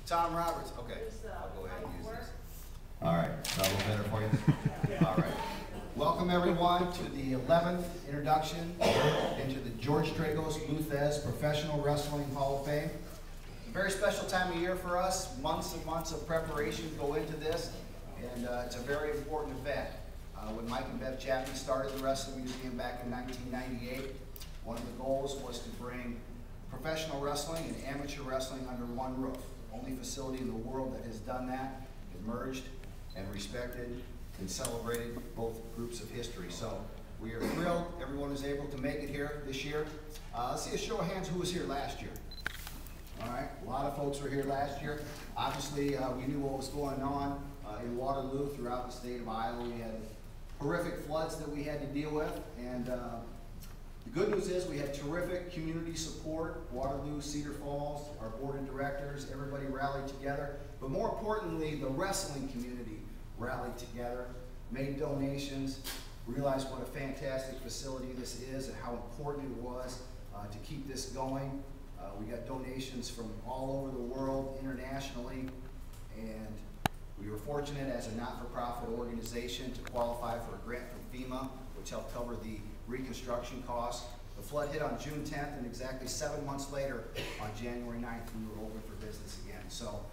Tom Roberts. Okay, I'll go ahead and use this. All right, is that a little better for you? All right. Welcome everyone to the 11th introduction into the George Tragos Thesz Professional Wrestling Hall of Fame. A very special time of year for us. Months and months of preparation go into this, and it's a very important event. When Mike and Bev Chapman started the Wrestling Museum back in 1998, one of the goals was to bring professional wrestling and amateur wrestling under one roof. Only facility in the world that has done that, merged and respected and celebrated both groups of history. So we are thrilled everyone was able to make it here this year. Let's see a show of hands who was here last year. All right, a lot of folks were here last year. Obviously, we knew what was going on in Waterloo throughout the state of Iowa. We had horrific floods that we had to deal with, and the good news is we had terrific community support. Waterloo, Cedar Falls, our board of directors, everybody rallied together. But more importantly, the wrestling community rallied together, made donations, realized what a fantastic facility this is and how important it was to keep this going. We got donations from all over the world, internationally, and we were fortunate as a not-for-profit organization to qualify for a grant from FEMA, which helped cover the reconstruction costs. The flood hit on June 10th, and exactly 7 months later, on January 9th, we were open for business again. So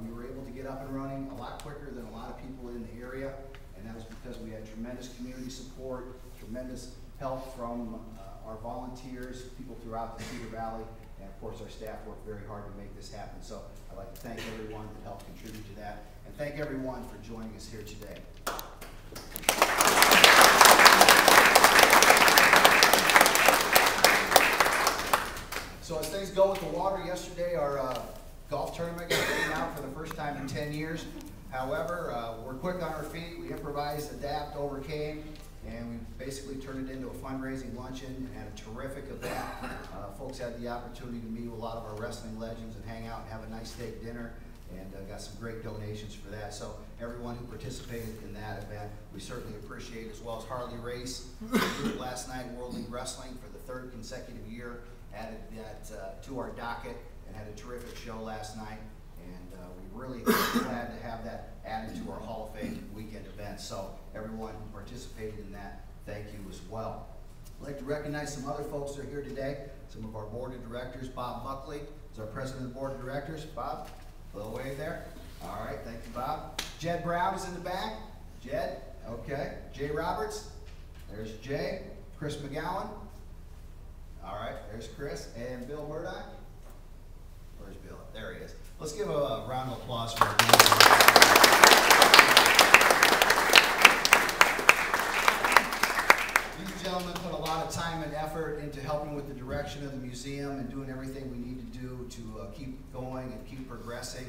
we were able to get up and running a lot quicker than a lot of people in the area, and that was because we had tremendous community support, tremendous help from our volunteers, people throughout the Cedar Valley, and of course our staff worked very hard to make this happen. So I'd like to thank everyone that helped contribute to that, and thank everyone for joining us here today. So as things go with the water, yesterday our golf tournament got rained out for the first time in 10 years. However, we're quick on our feet. We improvised, adapt, overcame, and we basically turned it into a fundraising luncheon and had a terrific event. Folks had the opportunity to meet with a lot of our wrestling legends and hang out and have a nice steak dinner, and got some great donations for that. So everyone who participated in that event, we certainly appreciate, as well as Harley Race, who did last night, World League Wrestling for the 3rd consecutive year, added that to our docket and had a terrific show last night. And we're really glad to have that added to our Hall of Fame weekend event. So everyone who participated in that, thank you as well. I'd like to recognize some other folks that are here today. Some of our board of directors. Bob Buckley is our president of the board of directors. Bob, a little wave there. All right, thank you, Bob. Jed Brown is in the back. Jed, okay. Jay Roberts, there's Jay. Chris McGowan. All right, there's Chris. And Bill Murdoch. Where's Bill? There he is. Let's give a round of applause for Bill. These gentlemen put a lot of time and effort into helping with the direction of the museum and doing everything we need to do to keep going and keep progressing.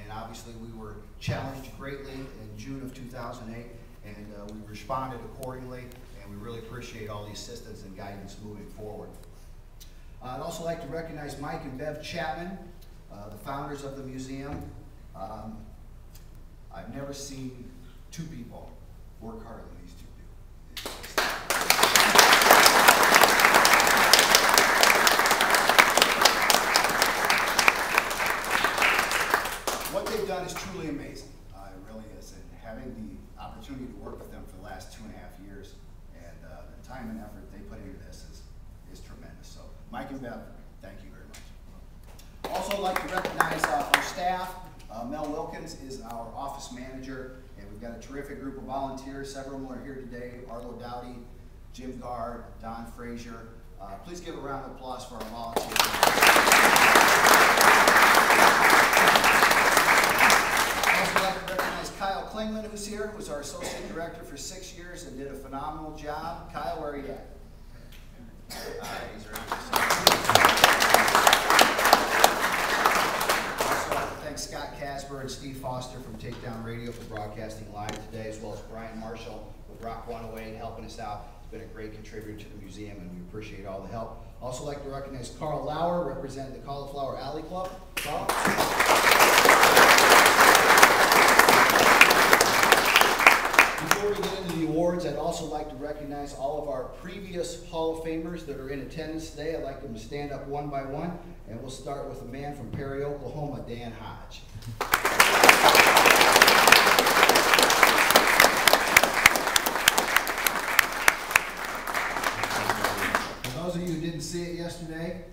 And obviously we were challenged greatly in June of 2008, and we responded accordingly, and we really appreciate all the assistance and guidance moving forward. I'd also like to recognize Mike and Bev Chapman, the founders of the museum. I've never seen two people work harder than these two do. What they've done is truly amazing. It really is. And having the opportunity to work with them for the last 2.5 years, and the time and effort they put into this is tremendous. So Mike and Bev, thank you very much. Also, I'd like to recognize our staff. Mel Wilkins is our office manager, and we've got a terrific group of volunteers. Several of them are here today. Arlo Dowdy, Jim Gard, Don Frazier. Please give a round of applause for our volunteers. I'd also like to recognize Kyle Klingman, who's here, who was our associate director for 6 years and did a phenomenal job. Kyle, where are you at? He's right here. Scott Casper and Steve Foster from Takedown Radio for broadcasting live today, as well as Brian Marshall with Rock 108 helping us out. He's been a great contributor to the museum, and we appreciate all the help. Also like to recognize Carl Lauer, representing the Cauliflower Alley Club. Carl. Before we get into the awards, I'd also like to recognize all of our previous Hall of Famers that are in attendance today. I'd like them to stand up one by one, and we'll start with a man from Perry, Oklahoma, Dan Hodge. For those of you who didn't see it yesterday,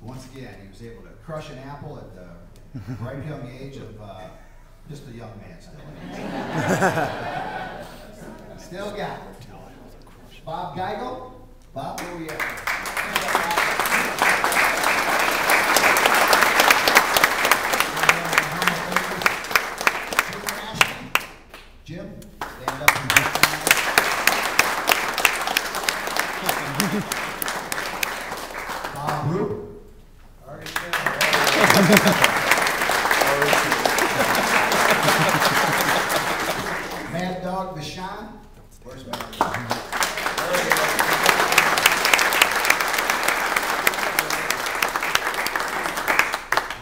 once again, he was able to crush an apple at the ripe young age of just a young man still. Still got it. Bob Gable. Bob, where are we at? Jim, stand up. Bob Roop. Already said. Mad Dog Vashon. Where's Mad Dog?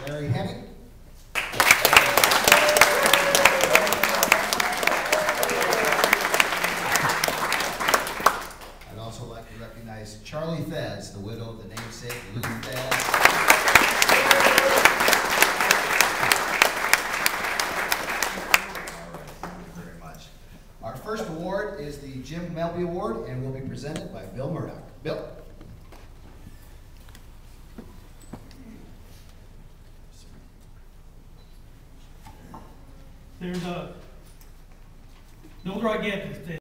Larry Henning. I'd also like to recognize Charlie Thesz, the widow of the namesake, Lou Thesz. Our first award is the Jim Melby Award and will be presented by Bill Murdoch. Bill. The older I get,